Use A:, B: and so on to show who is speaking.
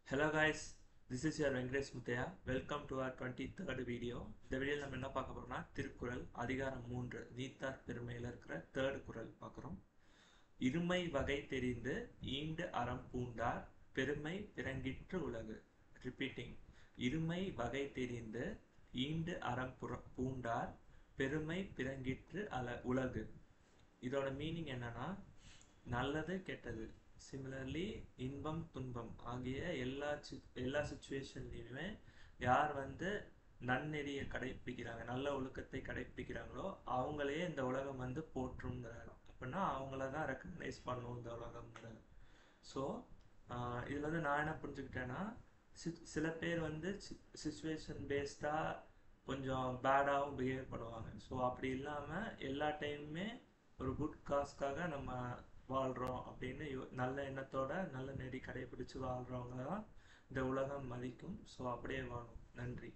A: Hello guys, this is your Venkatesh Muthaya. Welcome to our 23rd video. இந்த வீடியோவில் நம்ம என்ன பார்க்க போறோம்னா திருக்குறள் அதிகாரம் 3 நீத்தார் பெருமையில் இருக்கிற தேர்ட் குறள் பார்க்குறோம். இருமை வகை தெரிந்து ஈண்டு அறம் பூண்டார் பெருமை பிறங்கிற்று உலகு. ரிப்பீட்டிங். இருமை வகை தெரிந்து ஈண்டு அறம் பூண்டார் பெருமை பிறங்கிற்று உலகு. இதோட மீனிங் என்னன்னா நல்லது கெட்டது, சிமிலர்லி இன்பம் துன்பம் ஆகிய எல்லா சுச்சுவேஷன்லையுமே யார் நன்னெறியை கடைப்பிடிக்கிறாங்க, நல்ல ஒழுக்கத்தை கடைப்பிடிக்கிறாங்களோ அவங்களே இந்த உலகம் போற்றுங்கிறாரு. அப்படின்னா அவங்கள தான் ரெக்கக்னைஸ் பண்ணும் இந்த உலகம்ங்கிறாரு. ஸோ இதில் நான் என்ன புரிஞ்சுக்கிட்டேன்னா, சில பேர் சுச்சுவேஷன் பேஸ்டாக கொஞ்சம் பேடாகவும் பிஹேவ் பண்ணுவாங்க. ஸோ அப்படி இல்லாமல் எல்லா டைமுமே ஒரு குட் காஸ்க்காக நம்ம வாழ்கிறோம் அப்படின்னு நல்ல எண்ணத்தோட நல்ல நெறி கடைபிடிச்சு வாழ்கிறவங்க தான் இந்த உலகம் மதிக்கும். ஸோ அப்படியே வாழும். நன்றி.